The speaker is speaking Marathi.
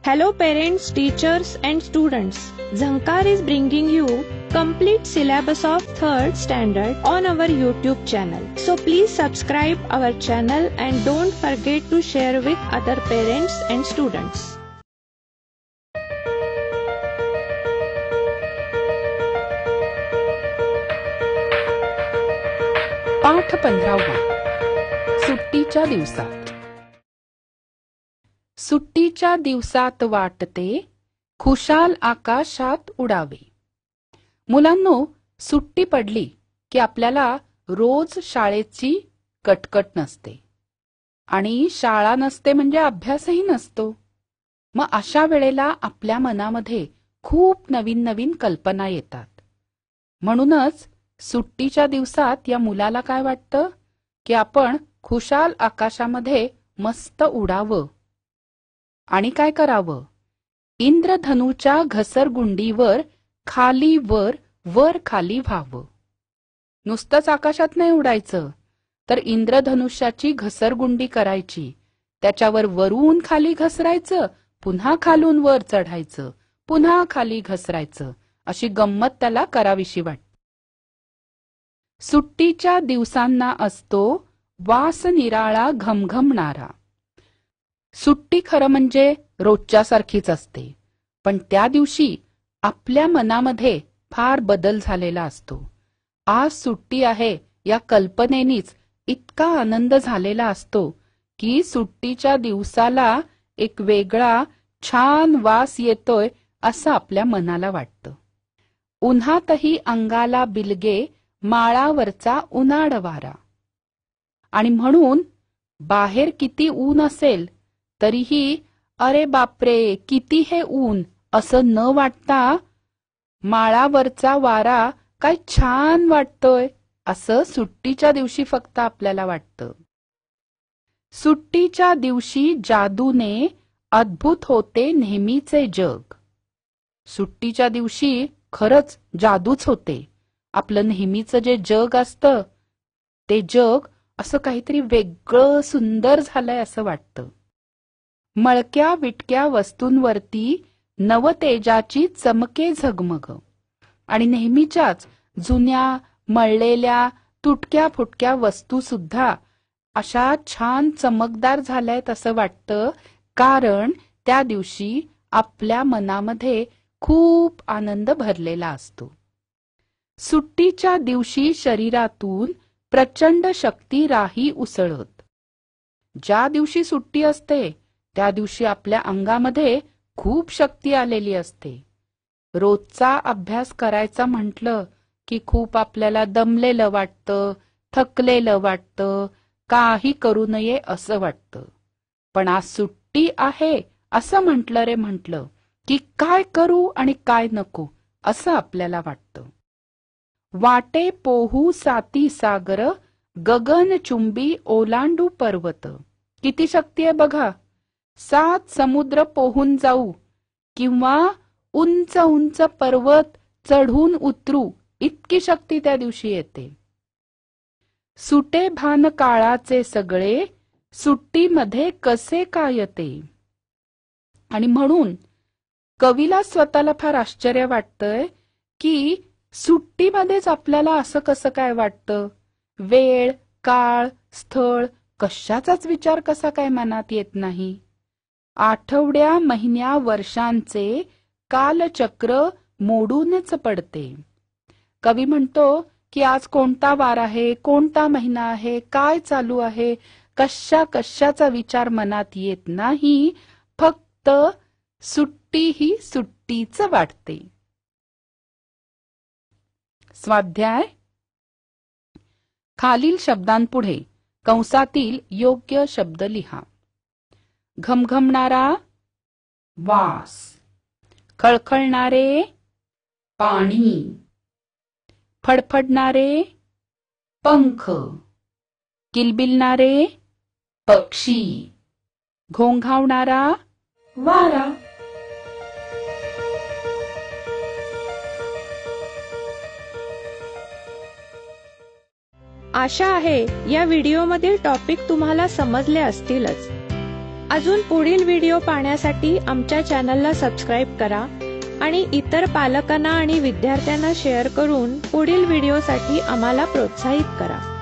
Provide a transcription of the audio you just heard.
Hello parents, teachers and students. Zankar is bringing you complete syllabus of 3rd standard on our YouTube channel. So please subscribe our channel and don't forget to share with other parents and students. पाठ 15वा. सुट्टीच्या दिवसात. सुट्टीच्या दिवसात वाटते खुशाल आकाशात उडावे. मुलांनो, सुट्टी पडली की आपल्याला रोज शाळेची कटकट नसते आणि शाळा नसते म्हणजे अभ्यासही नसतो. मग अशा वेळेला आपल्या मनामध्ये खूप नवीन नवीन कल्पना येतात. म्हणूनच सुट्टीच्या दिवसात या मुलाला काय वाटतं की आपण खुशाल आकाशामध्ये मस्त उडावं आणि काय करावं, इंद्रधनुच्या घसरगुंडीवर खाली वर वर खाली व्हावं. नुसतंच आकाशात नाही उडायचं, तर इंद्रधनुष्याची घसरगुंडी करायची, त्याच्यावर वरून खाली घसरायचं, पुन्हा खालून वर चढायचं, पुन्हा खाली घसरायचं, अशी गंमत त्याला करावीशी वाटते. सुट्टीच्या दिवसांना असतो वास निराळा घमघमणारा. सुट्टी खरं म्हणजे रोजच्या सारखीच असते, पण त्या दिवशी आपल्या मनामध्ये फार बदल झालेला असतो. आज सुट्टी आहे या कल्पनेनीच इतका आनंद झालेला असतो की सुट्टीच्या दिवसाला एक वेगळा छान वास येतोय असं आपल्या मनाला वाटतं. उन्हातही अंगाला बिलगे माळावरचा उन्हाळ वारा. आणि म्हणून बाहेर किती ऊन असेल तरीही अरे बापरे किती हे ऊन असं न वाटता माळावरचा वारा काय छान वाटतोय असं सुट्टीच्या दिवशी फक्त आपल्याला वाटतं. सुट्टीच्या दिवशी जादूने अद्भुत होते नेहमीचे जग. सुट्टीच्या दिवशी खरंच जादूच होते. आपलं नेहमीचं जे जग असतं ते जग असं काहीतरी वेगळं सुंदर झालंय असं वाटतं. मळक्या विटक्या वस्तूंवरती नवतेजाची चमके झगमग आणि नेहमीच्याच जुन्या मळलेल्या तुटक्या फुटक्या वस्तू सुद्धा अशा छान चमकदार झाल्यात असं वाटतं, कारण त्या दिवशी आपल्या मनामध्ये खूप आनंद भरलेला असतो. सुट्टीच्या दिवशी शरीरातून प्रचंड शक्ती राही उसळत. ज्या दिवशी सुट्टी असते त्या दिवशी आपल्या अंगामध्ये खूप शक्ती आलेली असते. रोजचा अभ्यास करायचा म्हटलं की खूप आपल्याला दमलेलं वाटतं, थकलेलं वाटतं, काही करू नये असं वाटतं. पण आज सुट्टी आहे असं म्हटलं की काय करू आणि काय नको असं आपल्याला वाटतं. वाटे पोहू साती सागर गगन चुंबी ओलांडू पर्वत. किती शक्ती आहे बघा. 7 समुद्र पोहून जाऊ किंवा उंच उंच पर्वत चढून उतरू इतकी शक्ती त्या दिवशी येते. सुटे भान काळाचे सगळे सुट्टीमध्ये कसे काय येते. आणि म्हणून कवीला स्वतःला फार आश्चर्य वाटतंय की सुट्टीमध्येच आपल्याला असं कसं काय वाटतं. वेळ, काळ, स्थळ कशाचाच विचार कसा काय मनात येत नाही. आठवड्या, महिन्या, वर्षांचे कालचक्र मोडूनच पडते. कवी म्हणतो की आज कोणता वार आहे, कोणता महिना आहे, काय चालू आहे, कशाचा विचार मनात येत नाही. फक्त सुट्टी ही सुट्टीच वाटते. स्वाध्याय. खालील शब्दांपुढे कंसातील योग्य शब्द लिहा. घमघमणारा वास, खळखळणारे पाणी, फडफडणारे पंख, किलबिलणारे पक्षी, घोंघावणारा वारा. आशा आहे या व्हिडिओमधील टॉपिक तुम्हाला समजले असतीलच. अजून पुढील व्हिडिओ पाहण्यासाठी आमच्या चॅनलला सबस्क्राईब करा आणि इतर पालकांना आणि विद्यार्थ्यांना शेअर करून पुढील व्हिडिओसाठी आम्हाला प्रोत्साहित करा.